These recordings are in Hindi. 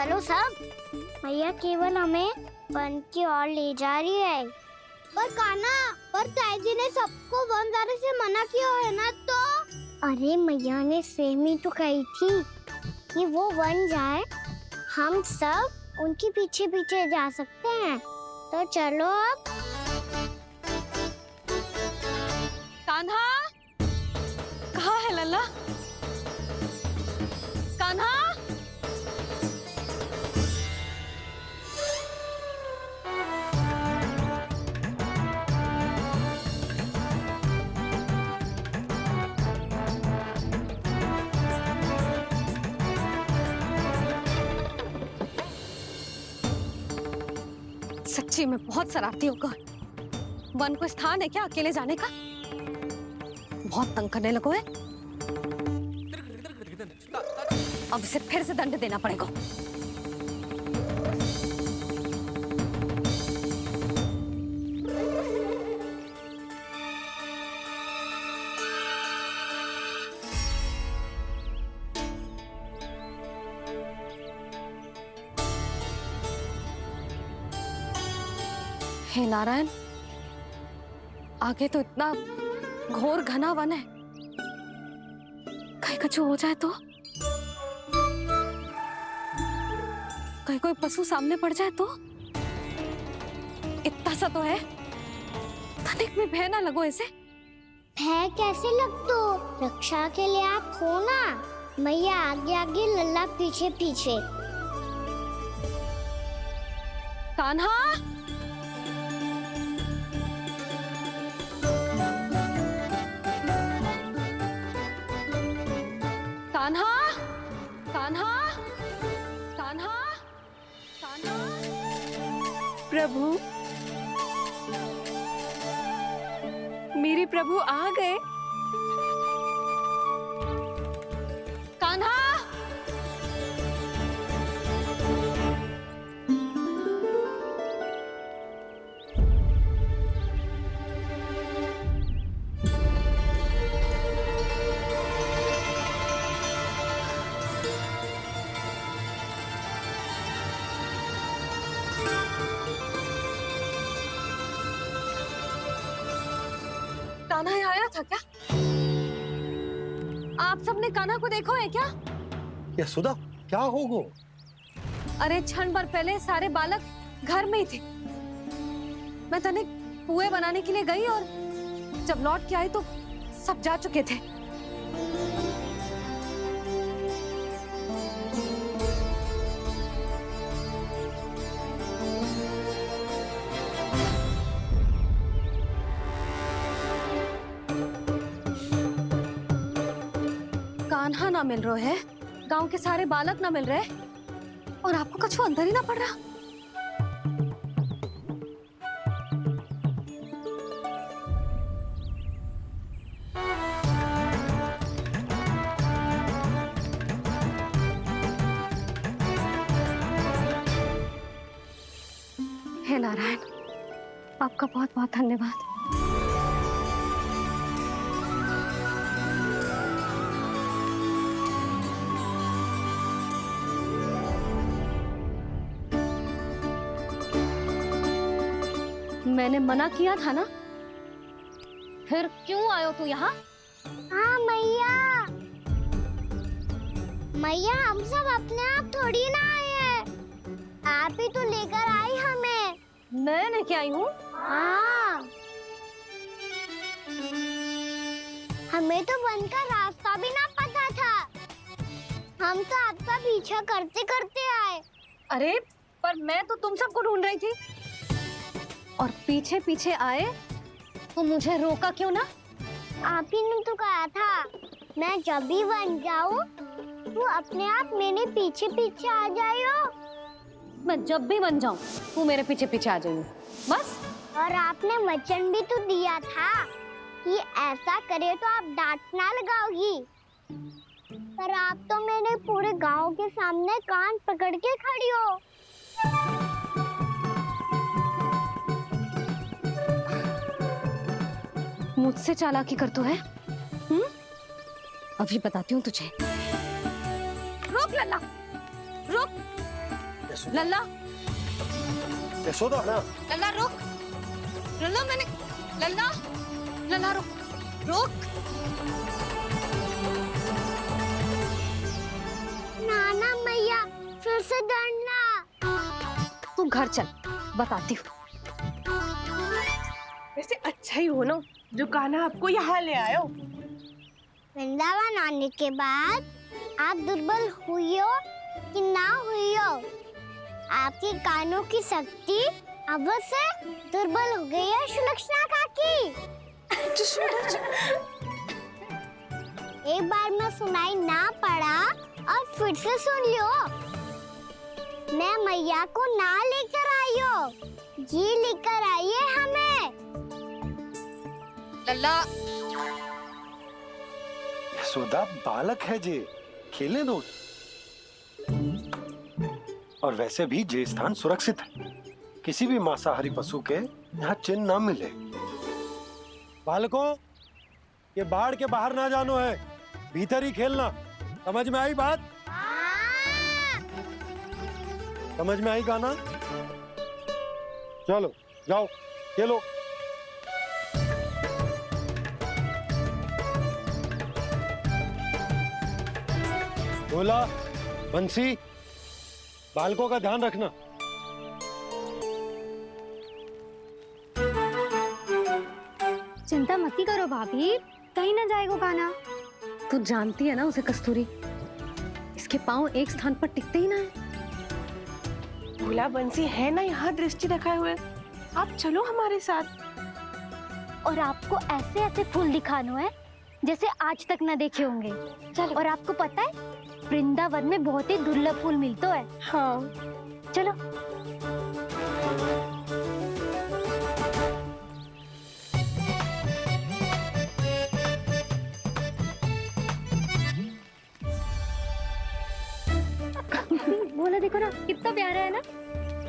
चलो सब। मैया केवल हमें वन की ओर ले जा रही है। पर कान्हा, पर ताईजी ने सबको वन जाने से मना किया है ना तो? अरे मैया ने सेम ही तो कही थी कि वो वन जाए, हम सब उनके पीछे पीछे जा सकते हैं। तो चलो अब। कान्हा, कहाँ है लल्ला? कान्हा, सच्ची में बहुत शरारती होकर। वन को स्थान है क्या अकेले जाने का? बहुत तंग करने लगो है। अब इसे फिर से दंड देना पड़ेगा। हे नारायण, आगे तो इतना घोर घना वन है, कहीं कुछ हो जाए तो? कहीं कोई पशु सामने पड़ जाए तो? इतना सा तो है, तनिक भी भय ना लगो इसे। भय कैसे लग तो? रक्षा के लिए आप हो ना। मैया आगे आगे, लल्ला पीछे पीछे। कान्हा, कान्हा, कान्हा, कान्हा, कान्हा। प्रभु, मेरे प्रभु आ गए। कान्हा, कान्हा यहाँ आया था क्या? आप सबने कान्हा को देखो है क्या? यशोदा, क्या होगा? अरे क्षण भर पहले सारे बालक घर में ही थे। मैं तनिक पुए बनाने के लिए गई और जब लौट के आई तो सब जा चुके थे। कान्हा ना मिल रहे है, गांव के सारे बालक ना मिल रहे, और आपको कछु अंदर ही ना पड़ रहा। हे नारायण, आपका बहुत बहुत धन्यवाद। मैंने मना किया था ना, फिर क्यों आयो तू यहाँ? हाँ मैया, मैया हम सब अपने आप थोड़ी ना आए हैं, आप ही तो लेकर आई हमें। मैं लेके आई हूँ? हाँ, हमें तो वन का रास्ता भी ना पता था, हम तो आपका पीछा करते करते आए। अरे पर मैं तो तुम सबको ढूंढ रही थी, और पीछे पीछे आए तो मुझे रोका क्यों ना? आप ही ने तो कहा था मैं जब भी वन जाऊं तू अपने आप मेरे पीछे पीछे आ जाइयो। मैं जब भी बन जाऊं तू मेरे पीछे पीछे आ जाइयो बस। और आपने वचन भी तो दिया था कि ऐसा करे तो आप डांट ना लगाओगी, पर आप तो मेरे पूरे गांव के सामने कान पकड़ के खड़ी हो। मुझसे चालाकी कर तो है? अभी बताती हूँ तुझे। रुक लल्ला, रुक। लल्ला, यशोदा ना, लल्ला रुक। लल्ला मैंने, लल्ला, लल्ला रुक, रुक। नाना मैया फिर से डरना। तू घर चल, बताती हूँ। वैसे अच्छा ही हो ना जो कान्हा आपको यहाँ ले आयो। वृंदावन आने के बाद आप दुर्बल हुई हो कि ना हुई हो, आपके कानों की शक्ति अब से दुर्बल हो गई है सुलक्षणा काकी। एक बार में सुनाई ना पड़ा और फिर से सुन लो। मैं मैया को ना लेकर आई हो, ये लेकर आई है हमें। लल्ला, यशोदा बालक है जे, खेले दो। और वैसे भी जे स्थान सुरक्षित है, किसी भी मांसाहारी पशु के यहाँ चिन्ह ना मिले। बालकों, ये बाढ़ के बाहर ना जानो है, भीतर ही खेलना। समझ में आई बात? समझ में आई गाना? चलो जाओ खेलो। बोला, बंसी, बालकों का ध्यान रखना। चिंता मत करो भाभी, कहीं ना जाएगा कान्हा। तू जानती है ना उसे कस्तूरी, इसके पांव एक स्थान पर टिकते ही ना है। भोला बंसी है ना यहाँ दृष्टि रखाए हुए, आप चलो हमारे साथ। और आपको ऐसे ऐसे फूल दिखानो है जैसे आज तक न देखे होंगे। चलो। और आपको पता है वृंदावन में बहुत ही दुर्लभ फूल मिलते हैं। हाँ चलो। बोला देखो ना कितना प्यारा है ना।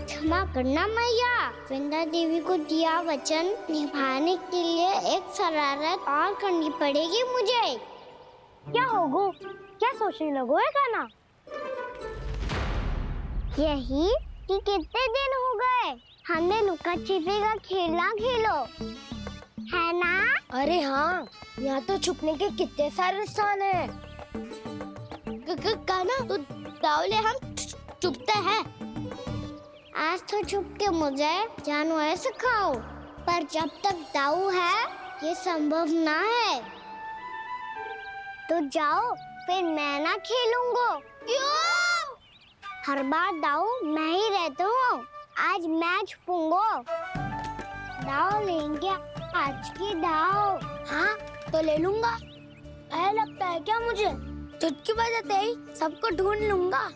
क्षमा करना मैया, वृंदा देवी को दिया वचन निभाने के लिए एक शरारत और करनी पड़ेगी मुझे। क्या होगो? क्या सोचने लगो है कान्हा? यही कि कितने दिन हो गए हमने लुका छिपी का खेलना खेलो, है ना? अरे हाँ, यहाँ तो छुपने के कितने सारे स्थान है। कान्हा, तो दावले हम छुपते हैं। आज तो छुप के मुझे जानवर सिखाओ, पर जब तक दाऊ है ये संभव ना है। तो जाओ, फिर मैं ना खेलूंगा। क्यों? हर बार दाऊ मैं ही रहता हूँ, आज मैं छुपूंगा। दाऊ लेंगे आज की दाऊ। हाँ तो ले लूंगा। ऐसा लगता है क्या मुझे? चुटकी बजाते ही सबको ढूंढ लूंगा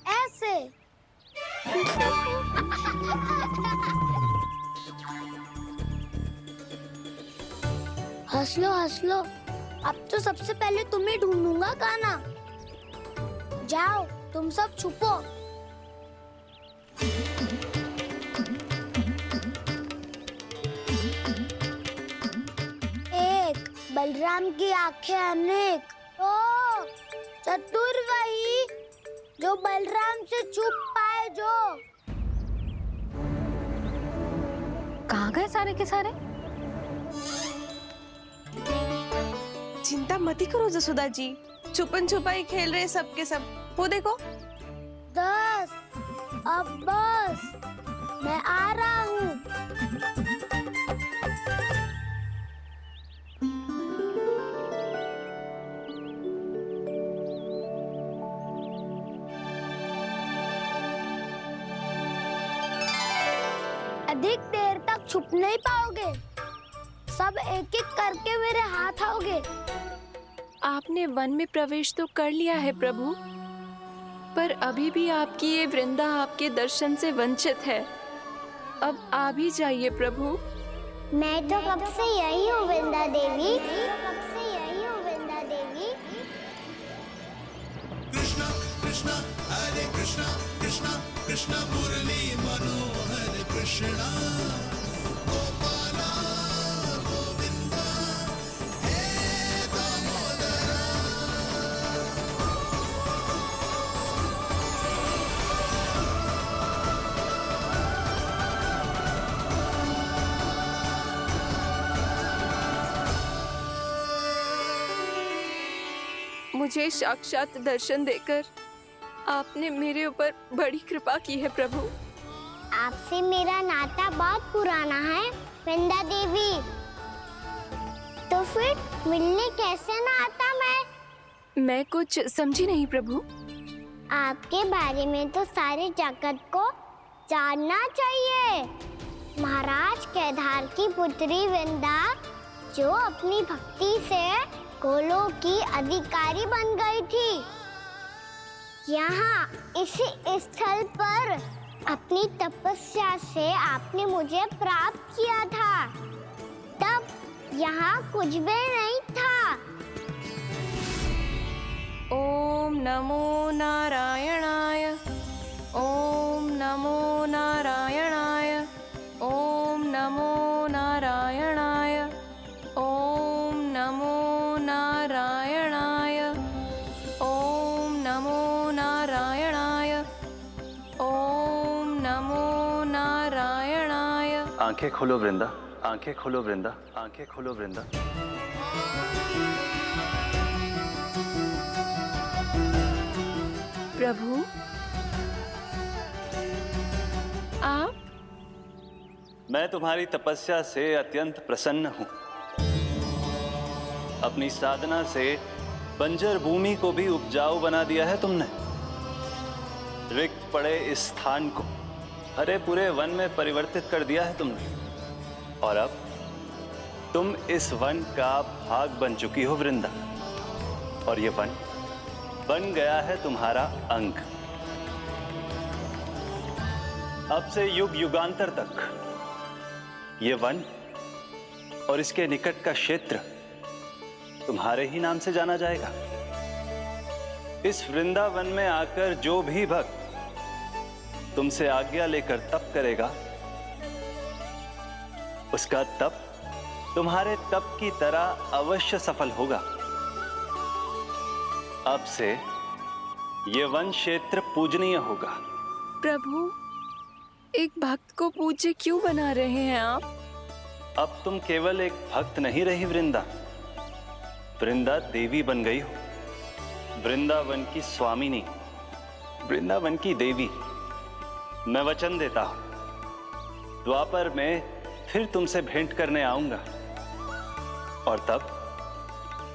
ऐसे। हंस लो, अब तो सबसे पहले तुम्हें ढूंढूंगा कान्हा। जाओ तुम सब छुपो। एक, बलराम की आंखें अनेक। ओ, चतुर वही जो बलराम से छुप पाए। जो कहाँ गए सारे के सारे? चिंता मत ही करो जसोदा जी, छुपन छुपाई खेल रहे सब के सब। वो देखो 10, अब बस, मैं आ रहा हूँ। अधिक देर तक छुप नहीं पाओगे, सब एक एक करके मेरे हाथ आओगे। आपने वन में प्रवेश तो कर लिया है प्रभु, पर अभी भी आपकी ये वृंदा आपके दर्शन से वंचित है। अब आ भी जाइए प्रभु। मैं तो कब से यही हूँ वृंदा देवी, कब से यही हूँ वृंदा देवी। कृष्णा कृष्णा हरे कृष्णा, कृष्णा कृष्णा मुरली मनोहर कृष्णा, गोपाला गोविंदा हे दामोदरा। मुझे साक्षात दर्शन देकर आपने मेरे ऊपर बड़ी कृपा की है प्रभु। आपसे मेरा नाता बहुत पुराना है वृंदा देवी, तो फिर मिलने कैसे ना आता मैं कुछ समझी नहीं प्रभु। आपके बारे में तो सारे जगत को जानना चाहिए। महाराज केदार की पुत्री वृंदा, जो अपनी भक्ति से गोलों की अधिकारी बन गई थी, यहाँ इसी स्थल पर अपनी तपस्या से आपने मुझे प्राप्त किया था। तब यहाँ कुछ भी नहीं था। ओम नमो नारायणाय, ओम नमो नारायणाय, ओम नमो नारायणाय, ओम नमो नारायणाय, ओम नमो नारायणाय, ओम नमो नारायणाय। आंखें खोलो वृंदा, आंखें खोलो वृंदा, आंखें खोलो वृंदा। प्रभु, आप? मैं तुम्हारी तपस्या से अत्यंत प्रसन्न हूं। अपनी साधना से बंजर भूमि को भी उपजाऊ बना दिया है तुमने। रिक्त पड़े इस स्थान को हरे पूरे वन में परिवर्तित कर दिया है तुमने। और अब तुम इस वन का भाग बन चुकी हो वृंदा, और ये वन बन गया है तुम्हारा अंग। अब से युग युगांतर तक ये वन और इसके निकट का क्षेत्र तुम्हारे ही नाम से जाना जाएगा। इस वृंदावन में आकर जो भी भक्त तुमसे आज्ञा लेकर तप करेगा, उसका तप तुम्हारे तप की तरह अवश्य सफल होगा। अब से ये वन क्षेत्र पूजनीय होगा। प्रभु, एक भक्त को पूज्य क्यों बना रहे हैं आप? अब तुम केवल एक भक्त नहीं रही वृंदा, वृंदा देवी बन गई हो। वृंदावन की स्वामिनी, वृंदावन की देवी। मैं वचन देता हूं, द्वापर में फिर तुमसे भेंट करने आऊंगा, और तब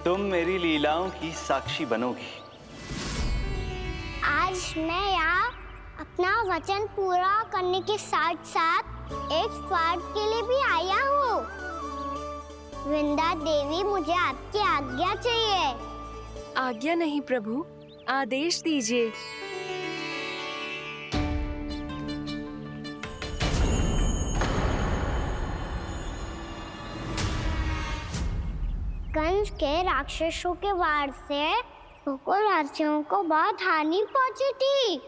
तुम मेरी लीलाओं की साक्षी बनोगी। आज मैं यहाँ अपना वचन पूरा करने के साथ साथ एक स्वार्थ के लिए भी आया हूँ। वृंदा देवी, मुझे आपकी आज्ञा चाहिए। आज्ञा नहीं प्रभु, आदेश दीजिए। कंस के राक्षसों के वार से गोकुलवासियों को बहुत हानि पहुंची थी।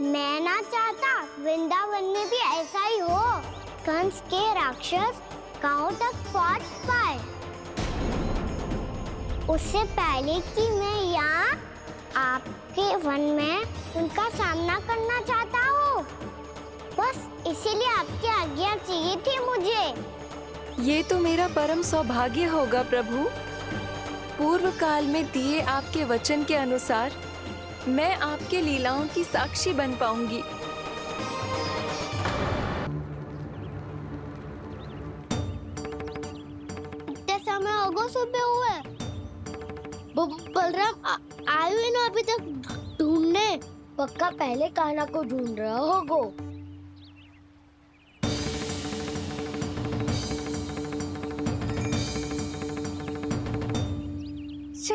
मैं ना चाहता वृंदावन में भी ऐसा ही हो। कंस के राक्षस गांव तक पहुंच पाए, उससे पहले कि मैं यहाँ आपके वन में उनका सामना करना चाहता हूँ। बस इसीलिए आपकी आज्ञा चाहिए थी मुझे। ये तो मेरा परम सौभाग्य होगा प्रभु। पूर्व काल में दिए आपके वचन के अनुसार मैं आपके लीलाओं की साक्षी बन पाऊंगी। इतने समय होगा सुबह हुए। बलराम आए हुए ना अभी तक ढूंढने। पक्का पहले कान्हा को ढूंढ रहा होगा।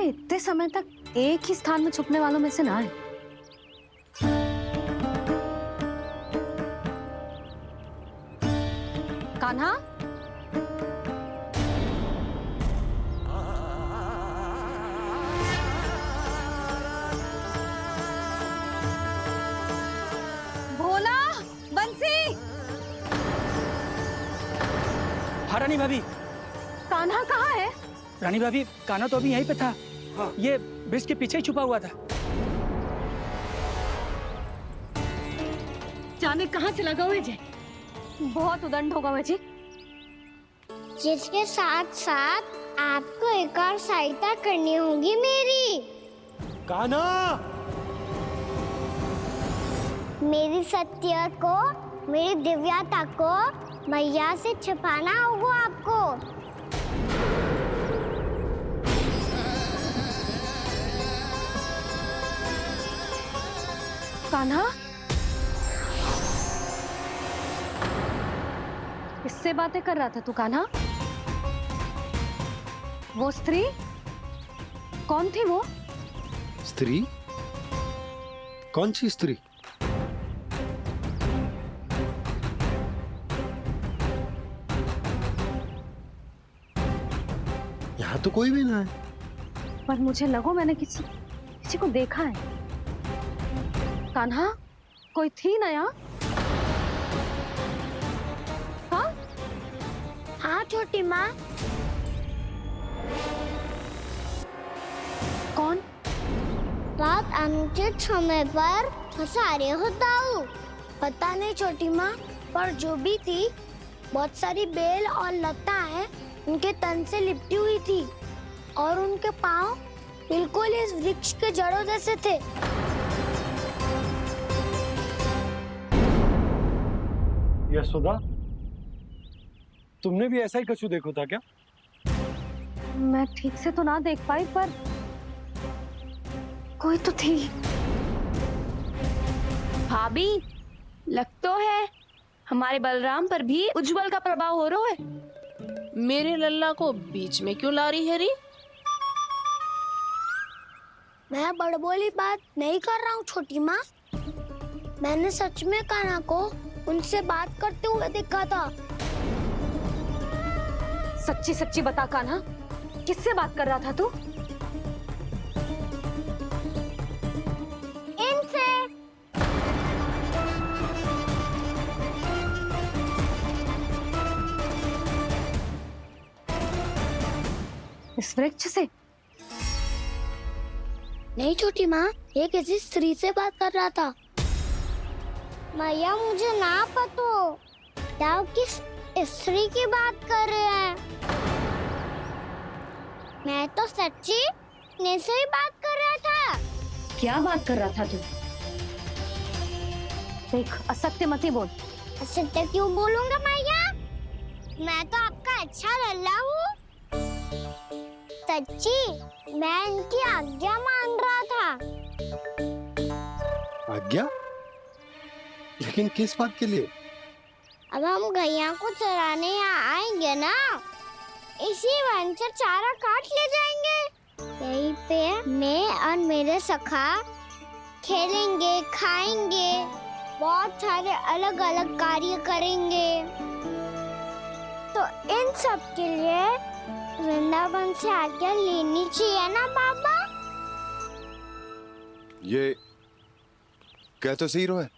इतने समय तक एक ही स्थान में छुपने वालों में से ना है। कान्हा, भोला, बंसी। हाँ रानी भाभी। कान्हा कहाँ है? रानी भाभी, कान्हा तो अभी यहीं पे था। हाँ। ये ब्रिज के पीछे ही छुपा हुआ था। जाने कहाँ से लगा हुआ है। बहुत उदंड होगा जी। जिसके साथ साथ आपको एक और सहायता करनी होगी मेरी। कान्हा, मेरी सत्य को, मेरी दिव्यता को मैया से छिपाना होगा आपको। कान्हा, किससे बातें कर रहा था तू कान्हा? वो स्त्री कौन थी? वो स्त्री? कौन सी स्त्री? यहाँ तो कोई भी ना है। पर मुझे लगो मैंने किसी को देखा है। कान्हा, कोई थी ना यहाँ? हाँ? हाँ छोटी माँ। कौन? रात अनुचित समय पर फंसारे होता हूँ। पता नहीं छोटी माँ, पर जो भी थी बहुत सारी बेल और लता है उनके तन से लिपटी हुई थी और उनके पाँव बिल्कुल इस वृक्ष के जड़ों जैसे थे। यशोदा, तुमने भी ऐसा ही कछु देखो था क्या? मैं ठीक से तो ना देख पाई, पर कोई तो थी। भाभी, लग तो है हमारे बलराम पर भी उज्जवल का प्रभाव हो रहा है। मेरे लल्ला को बीच में क्यों ला रही है री? मैं बड़बोली बात नहीं कर रहा हूँ छोटी माँ। मैंने सच में कान्हा को उनसे बात करते हुए देखा था। सच्ची सच्ची बता कान्हा, किससे बात कर रहा था तू? इनसे। इस वृक्ष से? नहीं छोटी माँ, ये किसी स्त्री से बात कर रहा था। मैया मुझे ना पतो आप किस स्त्री की बात कर रहे हैं। मैं तो सच्ची ने से ही बात कर रहा था। क्या बात कर रहा था तू? देख, असत्य मत ही बोल। असत्य क्यों बोलूंगा मैया? मैं तो आपका अच्छा लल्ला हूँ। सच्ची मैं इनकी आज्ञा मान रहा था। आज्ञा? लेकिन किस बात के लिए? अब हम गैया को चराने यहाँ आएंगे ना, इसी वन से चारा काट ले जाएंगे। यहीं पे मैं और मेरे सखा खेलेंगे, खाएंगे, बहुत सारे अलग अलग कार्य करेंगे। तो इन सब के लिए वृंदावन से आज्ञा लेनी चाहिए ना बाबा? ये कह तो सही रहा है।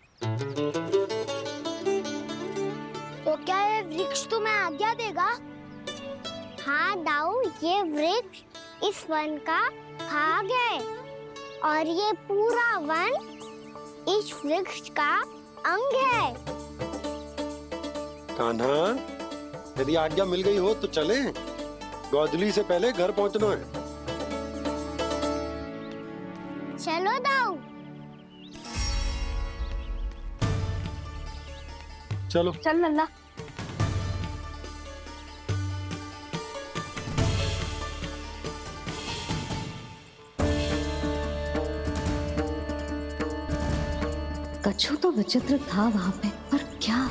तो क्या ये वृक्ष तुम्हें आज्ञा देगा? हाँ दाऊ, ये वृक्ष इस वन का भाग है और ये पूरा वन इस वृक्ष का अंग है। कान्हा, यदि आज्ञा मिल गई हो तो चले। गोधूली से पहले घर पहुंचना है। चलो दाऊ। चलो। चल लल्ला। कछु तो विचित्र था वहां पे, पर क्या?